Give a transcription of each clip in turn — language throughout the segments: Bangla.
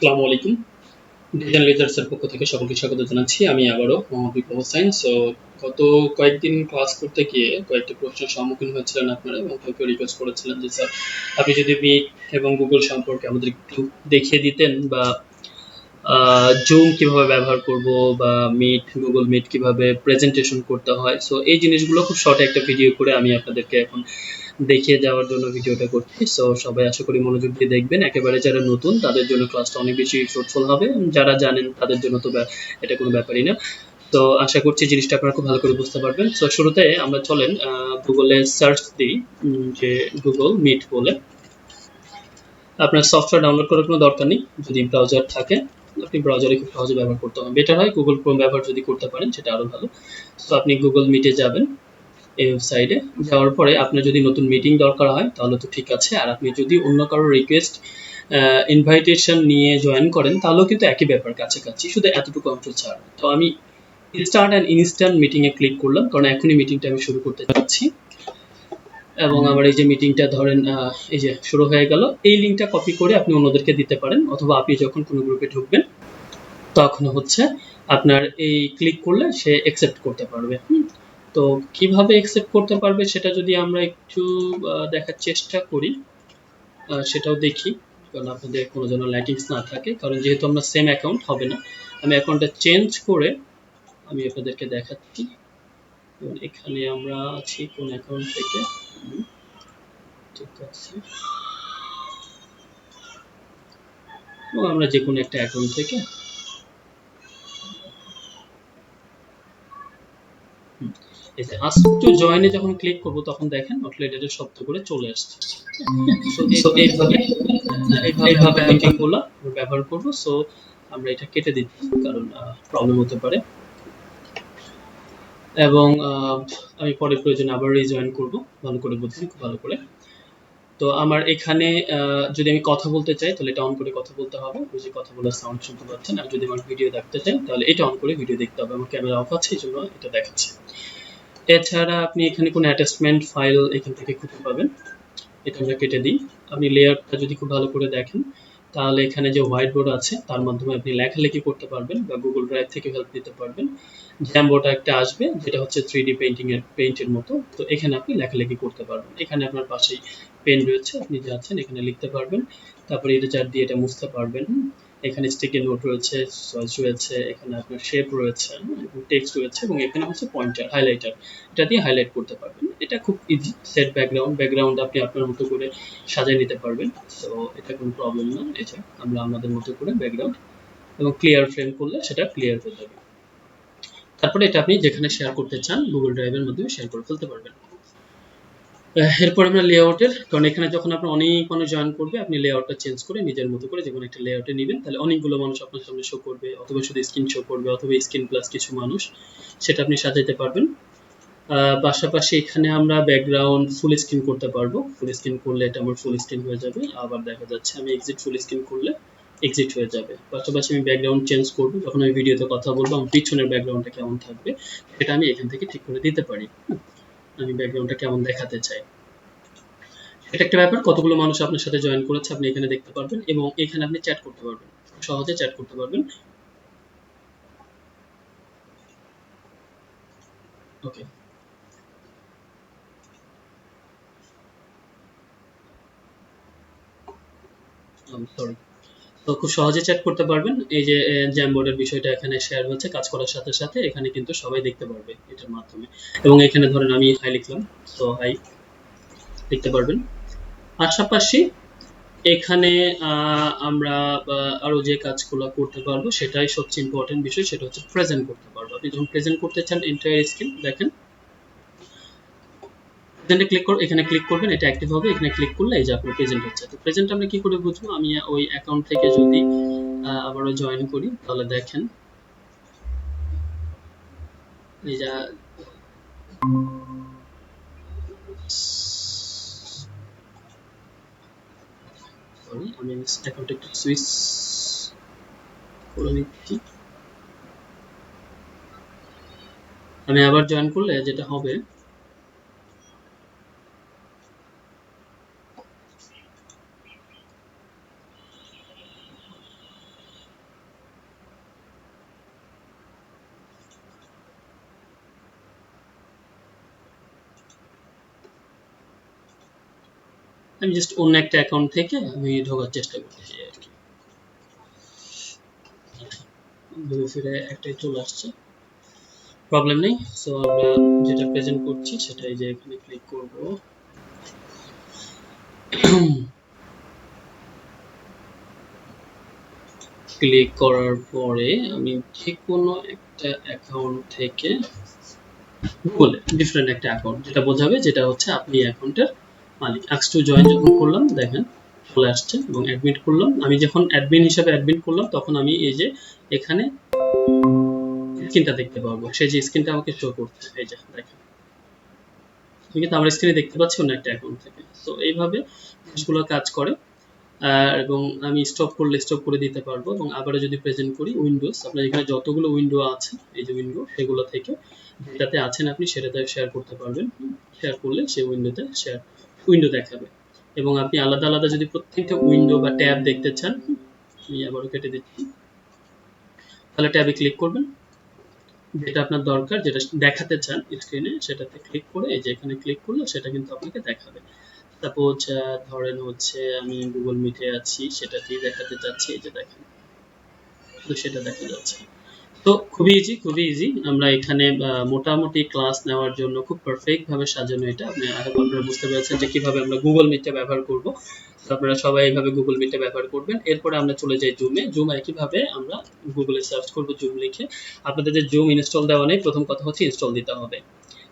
আসসালামু আলাইকুম। ডিজিটাল রিসার্চের পক্ষ থেকে সকলকে স্বাগত জানাচ্ছি। আমি আবারও মোহাম্মদ বিপ্লব হোসাইন। গত কয়েকদিন ক্লাস করতে গিয়ে কয়েকটি প্রশ্নের সম্মুখীন হয়েছিলেন আপনারা এবং কেউ রিকোয়েস্ট করেছিলেন যে স্যার আপনি যদি মিট এবং গুগল সম্পর্কে আমাদের একটু দেখিয়ে দিতেন, বা জুম কিভাবে ব্যবহার করব, বা গুগল মিট কিভাবে প্রেজেন্টেশন করতে হয়। এই জিনিসগুলো খুব শর্ট একটা ভিডিও করে আমি আপনাদেরকে এখন দেখিয়ে যাওয়ার জন্য ভিডিওটা করছি। সবাই আশা করি মনোযোগ দিয়ে দেখবেন। একেবারে যারা নতুন তাদের জন্য ক্লাসটা অনেক বেশি ফ্রুটফুল হবে, যারা জানেন তাদের জন্য তো এটা কোনো ব্যাপারই না। তো আশা করছি জিনিসটা আপনারা খুব ভালো করে বুঝতে পারবেন। শুরুতে আমরা চলেন গুগলে সার্চ দিই, যে গুগল মিট বলে। আপনার সফটওয়্যার ডাউনলোড করার কোনো দরকার নেই। যদি ব্রাউজার থাকে আপনি ব্রাউজারে খুব সহজে ব্যবহার করতে হবে। বেটার হয় গুগল ক্রোম ব্যবহার যদি করতে পারেন, সেটা আরো ভালো। আপনি গুগল মিটে যাবেন। এই ওয়েবসাইটে যাওয়ার পরে আপনার যদি নতুন মিটিং দরকার হয় তাহলে তো ঠিক আছে, আর আপনি যদি অন্য কারো রিকোয়েস্ট ইনভাইটেশন নিয়ে জয়েন করেন তাহলেও কিন্তু একই ব্যাপার, কাছাকাছি, শুধু এতটুকু অংশ ছাড়া। তো আমি start and instant meeting A click করলাম, কারণ এখনই মিটিংটা আমি শুরু করতে যাচ্ছি। এবং আমার এই যে মিটিংটা ধরেন এই যে শুরু হয়ে গেল। এই লিঙ্কটা কপি করে আপনি অন্যদেরকে দিতে পারেন, অথবা আপনি যখন কোনো গ্রুপে ঢুকবেন তখন হচ্ছে আপনার এই ক্লিক করলে সে অ্যাকসেপ্ট করতে পারবে। তো কিভাবে অ্যাকসেপ্ট করতে পারবে সেটা যদি আমরা একটু দেখার চেষ্টা করি, সেটাও দেখি, কারণ আপনাদের কোনো যেন ল্যাকিংস না থাকে, কারণ যেহেতু আমরা সেম অ্যাকাউন্ট হবে না। আমি অ্যাকাউন্টটা চেঞ্জ করে আমি আপনাদেরকে দেখাচ্ছি। এখানে আমরা আছি কোন অ্যাকাউন্ট থেকে। ঠিক আছে, আমরা যে কোনো একটা অ্যাকাউন্ট থেকে আস্ক টু জয়েনে যখন ক্লিক করব তখন দেখেন অটোলেটের শব্দ করে চলে আসছে। এইভাবে মিটিংগুলো ব্যবহার করব। আমরা এটা কেটে দিচ্ছি, কারণ প্রবলেম হতে পারে। এবং আমি পরে প্রয়োজনে আবার রিজয়েন করব। ভালো করে বুঝুন, খুব ভালো করে। তো আমার এখানে যদি আমি কথা বলতে চাই তাহলে এটা অন করে কথা বলতে হবে, ওই যে কথা বলার সাউন্ড শুনতে পাচ্ছেন। আর যদি আমার ভিডিও দেখতে চাই তাহলে এটা অন করে ভিডিও দেখতে হবে। আমার ক্যামেরা অফ আছে, এই জন্য এটা দেখাচ্ছে। এছাড়া আপনি এখানে কোনো অ্যাটাচমেন্ট ফাইল এখান থেকে খুঁজে পাবেন, এটা আমরা কেটে দিই। আপনি লেয়ারটা যদি খুব ভালো করে দেখেন তাহলে এখানে যে হোয়াইট বোর্ড আছে তার মাধ্যমে আপনি লেখালেখি করতে পারবেন, বা গুগল ড্রাইভ থেকে হেল্প নিতে পারবেন। জ্যাম্বোটা একটা আসবে, যেটা হচ্ছে 3D পেইন্টের মতো। তো এখানে আপনি লেখালেখি করতে পারবেন। এখানে আপনার পাশেই পেন রয়েছে, আপনি যাচ্ছেন এখানে লিখতে পারবেন। তারপরে ইরেজার দিয়ে এটা মুছতে পারবেন। এখানে স্টিকি নোট রয়েছে, সয়েস রয়েছে, এখানে আপনার শেপ রয়েছে, এবং টেক্সট রয়েছে, এবং এখানে হচ্ছে পয়েন্টার, হাইলাইটার, এটা দিয়ে হাইলাইট করতে পারবেন। এটা খুব ইজি। সেট ব্যাকগ্রাউন্ড আপনি আপনার মতো করে সাজিয়ে নিতে পারবেন। এটা কোনো প্রবলেম না। এটা আমরা আমাদের মতো করে ব্যাকগ্রাউন্ড এবং ক্লিয়ার ফ্রেম করলে সেটা ক্লিয়ার হয়ে যাবে। তারপরে এটা আপনি যেখানে শেয়ার করতে চান গুগল ড্রাইভের মাধ্যমে শেয়ার করে ফেলতে পারবেন। এরপর আমরা লেআউটের, কারণ এখানে যখন আপনার অনেক মানুষ জয়েন করবে আপনি লেআউটটা চেঞ্জ করে নিজের মতো করে যে কোনো একটা লেআউটে নেবেন, তাহলে অনেকগুলো মানুষ আপনার সামনে শো করবে, অথবা শুধু স্ক্রিন শো করবে, অথবা স্ক্রিন প্লাস কিছু মানুষ, সেটা আপনি সাজাতে পারবেন। পাশাপাশি এখানে আমরা ব্যাকগ্রাউন্ড ফুল স্ক্রিন করতে পারবো। ফুল স্ক্রিন করলে এটা আমার ফুল স্ক্রিন হয়ে যাবে। আবার দেখা যাচ্ছে আমি এক্সিট ফুল স্ক্রিন করলে এক্সিট হয়ে যাবে। পাশাপাশি আমি ব্যাকগ্রাউন্ড চেঞ্জ করব, যখন আমি ভিডিওতে কথা বলবো আমার পিছনের ব্যাকগ্রাউন্ডটা কেমন থাকবে সেটা আমি এখান থেকে ঠিক করে দিতে পারি। আমি ব্যাকগ্রাউন্ডটা কেমন দেখাতে চাই, এটা একটা ব্যাপার। কতগুলো মানুষ আপনার সাথে জয়েন করেছে আপনি এখানে দেখতে পারবেন, এবং এখানে আপনি চ্যাট করতে পারবেন, সহজে চ্যাট করতে পারবেন। ওকে, সরি। তো খুব সহজে চ্যাট করতে পারবেন। এই যে জ্যামবোর্ডের বিষয়টা এখানে শেয়ার হচ্ছে, কাজ করার সাথে সাথে এখানে কিন্তু সবাই দেখতে পারবে এটার মাধ্যমে। এবং এখানে ধরেন আমি হাই লিখলাম, সো হাই লিখতে পারবেন। পাশাপাশি এখানে আমরা আরো যে কাজগুলো করতে পারবো সেটাই সবচেয়ে ইম্পর্টেন্ট বিষয়, সেটা হচ্ছে প্রেজেন্ট করতে পারবো। আপনি যখন প্রেজেন্ট করতে চান এন্টায়ার স্ক্রিন দেখেন, প্রেজেন্টে ক্লিক করে এখানে ক্লিক করবেন, এটা অ্যাক্টিভ হবে। এখানে ক্লিক করলে এই যে আপনার প্রেজেন্ট হচ্ছে। তো প্রেজেন্ট আমরা কি করে বুঝবো? আমি ওই অ্যাকাউন্ট থেকে যদি আবারও জয়েন করি তাহলে দেখেন এই যে সরি, আমি অ্যাকাউন্টে একটু সুইচ করে নিচ্ছি। আমি আবার জয়েন করলে যেটা হবে, আমি জাস্ট অন্য একটা অ্যাকাউন্ট থেকে আমি ঢোকার চেষ্টা করছি আর কি। ঘুরে ফিরে একটাই চলে আসছে, প্রবলেম নেই। সো আমরা যেটা প্রেজেন্ট করছি সেটাই যে এখানে ক্লিক করব। ক্লিক করার পরে আমি যে কোনো একটা অ্যাকাউন্ট থেকে গুগলে ডিফারেন্ট একটা অ্যাকাউন্ট, যেটা বোঝাবে যেটা হচ্ছে আপনি অ্যাকাউন্টের মালিক। আক্স টু জয়েন যখন করলাম দেখেন চলে আসছে, এবং অ্যাডমিট করলাম। আমি যখন অ্যাডমিন হিসাবে অ্যাডমিট করলাম তখন আমি এই যে এখানে স্ক্রিনটা দেখতে পাবো, সেই যে স্ক্রিনটা আমাকে শো করছে, এই যে দেখেন কিন্তু আমরা স্ক্রিনে দেখতে পাচ্ছি অন্য একটা অ্যাকাউন্ট থেকে। তো এইভাবে জিনিসগুলো কাজ করে। এবং আমি স্টপ করলে স্টপ করে দিতে পারবো, এবং আবারও যদি প্রেজেন্ট করি উইন্ডোজ, আপনার এখানে যতগুলো উইন্ডো আছে এই যে উইন্ডো, সেগুলো থেকে যেটাতে আছেন আপনি সেটাতে শেয়ার করতে পারবেন। শেয়ার করলে সেই উইন্ডোতে শেয়ার উইন্ডো দেখাবে। এবং আপনি আলাদা আলাদা যদি প্রত্যেকটা উইন্ডো বা ট্যাব দেখতে চান, আমি আবারও কেটে দিচ্ছি, তাহলে ট্যাবে ক্লিক করবেন, যেটা আপনার দরকার, যেটা দেখাতে চান স্ক্রিনে সেটাতে ক্লিক করে এই যে এখানে ক্লিক করলে সেটা কিন্তু আপনাকে দেখাবে। সাপোজ ধরেন হচ্ছে আমি গুগল মিটে আছি, সেটাতেই দেখাতে চাচ্ছি, এই যে দেখেন তো সেটা দেখা যাচ্ছে। তো খুবই ইজি, খুবই ইজি। আমরা এখানে মোটামুটি ক্লাস নেওয়ার জন্য খুব পারফেক্ট ভাবে সাজানো এটা। আপনারা বুঝতে পেরেছেন যে কিভাবে আমরা গুগল মিটটা ব্যবহার করব। আপনারা সবাই এইভাবে গুগল মিটটা ব্যবহার করবেন। এরপরে আমরা চলে যাই জুমে। জুম একইভাবে আমরা গুগলে সার্চ করব জুম লিখে। আপনাদের যে জুম ইনস্টল দেওয়া নেই, প্রথম কথা হচ্ছে ইনস্টল দিতে হবে।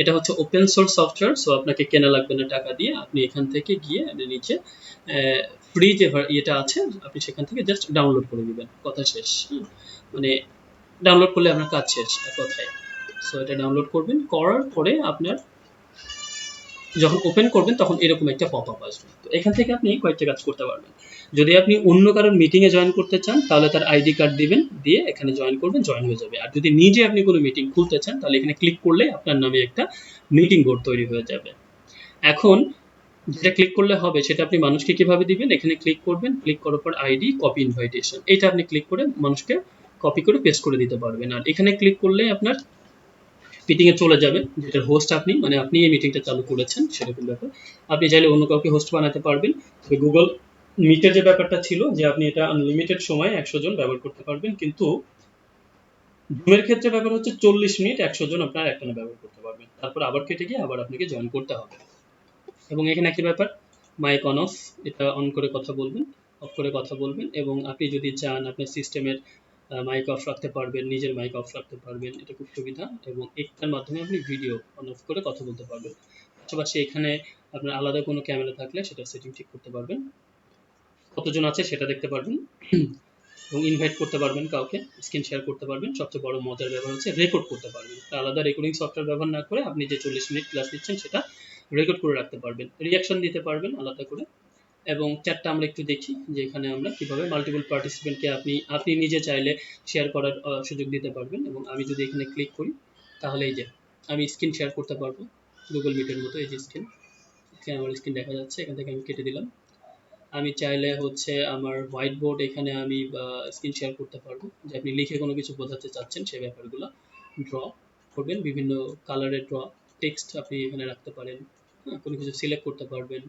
এটা হচ্ছে ওপেন সোর্স সফটওয়্যার, সো আপনাকে কেনা লাগবে না টাকা দিয়ে। আপনি এখান থেকে গিয়ে নিচে ফ্রি যে ইয়েটা আছে আপনি সেখান থেকে জাস্ট ডাউনলোড করে দিবেন, কথা শেষ। মানে ডাউনলোড করলে আপনার কাজ শেষ এক কথায়। সো এটা ডাউনলোড করবেন, করার পরে আপনার যখন ওপেন করবেন তখন এরকম একটা পপ আপ আসবে। তো এখান থেকে আপনি কয়েকটা কাজ করতে পারবেন। যদি আপনি অন্য কারোর মিটিং এ জয়েন করতে চান তাহলে তার আইডি কার্ড দিবেন, দিয়ে এখানে জয়েন করবেন, জয়েন হয়ে যাবে। আর যদি নিজে আপনি কোনো মিটিং খুলতে চান তাহলে এখানে ক্লিক করলে আপনার নামে একটা মিটিং বোর্ড তৈরি হয়ে যাবে। এখন যেটা ক্লিক করলে হবে সেটা আপনি মানুষকে কিভাবে দিবেন, এখানে ক্লিক করবেন, ক্লিক করার পর আইডি কপি ইনভাইটেশন, এটা আপনি ক্লিক করে মানুষকে কপি করে পেস্ট করে দিতে পারবেন। আর এখানে ক্লিক করলে আপনার মিটিং এ চলে যাবে, যেটার হোস্ট আপনি, মানে আপনি এই মিটিংটা চালু করেছেন সেরকম ব্যাপার। আপনি চাইলে অন্য কাউকে হোস্ট বানাতে পারবেন। তবে গুগল মিটের যে ব্যাপারটা ছিল যে আপনি এটা আনলিমিটেড সময় 100 জন ব্যবহার করতে পারবেন, কিন্তু জুমের ক্ষেত্রে ব্যাপার হচ্ছে 40 মিনিট 100 জন আপনার একটানা ব্যবহার করতে পারবেন, তারপর আবার কেটে গিয়ে আবার আপনাকে জয়েন করতে হবে। এবং এখানে একটি ব্যাপার, মাইক অন অফ, এটা অন করে কথা বলবেন, অফ করে কথা বলবেন। এবং আপনি যদি চান আপনার সিস্টেমের মাইক অফ রাখতে পারবেন, নিজের মাইক অফ রাখতে পারবেন, এটা খুব সুবিধা। এবং এটার মাধ্যমে আপনি ভিডিও অন অফ করে কথা বলতে পারবেন। পাশাপাশি এখানে আপনার আলাদা কোনো ক্যামেরা থাকলে সেটা সেটিং ঠিক করতে পারবেন, কতজন আছে সেটা দেখতে পারবেন, এবং ইনভাইট করতে পারবেন কাউকে, স্ক্রিন শেয়ার করতে পারবেন। সবচেয়ে বড় মজার ব্যাপার হচ্ছে রেকর্ড করতে পারবেন। আলাদা রেকর্ডিং সফটওয়্যার ব্যবহার না করে আপনি যে 40 মিনিট ক্লাস নিচ্ছেন সেটা রেকর্ড করে রাখতে পারবেন, রিয়াকশন দিতে পারবেন আলাদা করে। এবং চ্যাটটা আমরা একটু দেখি যে এখানে আমরা কিভাবে মাল্টিপল পার্টিসিপেন্টকে আপনি আপনি নিজে চাইলে শেয়ার করার সুযোগ দিতে পারবেন। এবং আমি যদি এখানে ক্লিক করি তাহলে এই যে আমি স্ক্রিন শেয়ার করতে পারবো গুগল মিটের মতো। এই যে স্ক্রিন, আমার স্ক্রিন দেখা যাচ্ছে, এখান থেকে আমি কেটে দিলাম। আমি চাইলে হচ্ছে আমার হোয়াইট বোর্ড এখানে আমি স্ক্রিন শেয়ার করতে পারবো, যে আপনি লিখে কোনো কিছু বোঝাতে চাচ্ছেন সেই ব্যাপারগুলো ড্র করবেন, বিভিন্ন কালারের ড্র টেক্সট আপনি এখানে রাখতে পারেন। হ্যাঁ, কোনো কিছু সিলেক্ট করতে পারবেন,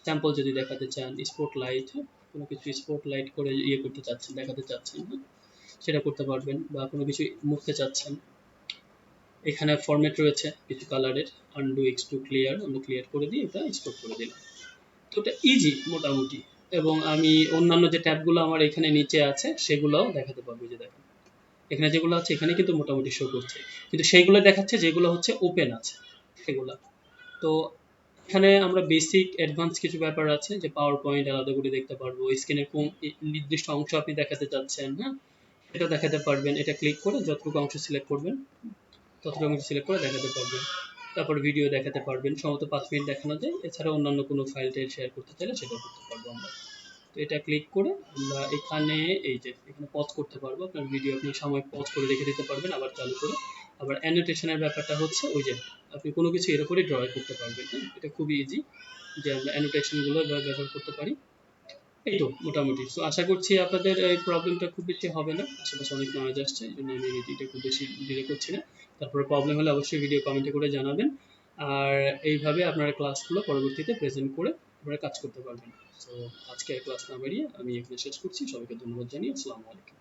স্যাম্পল যদি দেখাতে চান, স্পট লাইট, কোনো কিছু স্পট লাইট করে ইয়ে করতে চাচ্ছেন, দেখাতে চাচ্ছেন, হ্যাঁ সেটা করতে পারবেন। বা কোনো কিছু মুছতে চাচ্ছেন, এখানে ফরম্যাট রয়েছে কিছু কালারের, আনডু এক্স টু ক্লিয়ার, আমরা ক্লিয়ার করে দিই, এটা স্পট করে দিলাম। তো এটা ইজি মোটামুটি। এবং আমি অন্যান্য যে ট্যাবগুলো আমার এখানে নিচে আছে সেগুলোও দেখাতে পারবো, যে দেখেন এখানে যেগুলো আছে এখানে কিন্তু মোটামুটি শো করছে, কিন্তু সেইগুলো দেখাচ্ছে যেগুলো হচ্ছে ওপেন আছে সেগুলো। তো এখানে আমরা বেসিক অ্যাডভান্স কিছু ব্যাপার আছে, যে পাওয়ার পয়েন্ট আলাদা করে দেখতে পারবো, স্ক্রিনের কোন নির্দিষ্ট অংশ আপনি দেখাতে চাচ্ছেন, হ্যাঁ এটা দেখাতে পারবেন। এটা ক্লিক করে যতটুকু অংশ সিলেক্ট করবেন ততটুকু অংশ সিলেক্ট করে দেখাতে পারবেন। তারপর ভিডিও দেখাতে পারবেন, সম্ভবত 5 মিনিট দেখানো যায়। এছাড়া অন্যান্য কোনো ফাইল টাইল শেয়ার করতে চাইলে সেটাও করতে পারবো আমরা। তো এটা ক্লিক করে আমরা এখানে এই যে এখানে পজ করতে পারবো, আপনার ভিডিও আপনি সময় পজ করে রেখে দিতে পারবেন, আবার চালু করে। আবার অ্যানোটেশনের ব্যাপারটা হচ্ছে ওই যে আপনি কোনো কিছু এর উপরে ড্র করতে পারবেন, হ্যাঁ এটা খুবই ইজি যে আমরা অ্যানোটেশনগুলো ব্যবহার করতে পারি। এই তো মোটামুটি। সো আশা করছি আপনাদের এই প্রবলেমটা খুব বেশি হবে না। আশেপাশে অনেক নয়েজ আসছে, এই জন্য আমি এটা খুব বেশি ডিলে করছি না। তারপরে প্রবলেম হলে অবশ্যই ভিডিও কমেন্টে করে জানাবেন। আর এইভাবে আপনারা ক্লাসগুলো পরবর্তীতে প্রেজেন্ট করে আপনারা কাজ করতে পারবেন। তো আজকের ক্লাস না বাড়িয়ে আমি এখানে শেষ করছি। সবাইকে ধন্যবাদ জানিয়ে আসসালামু আলাইকুম।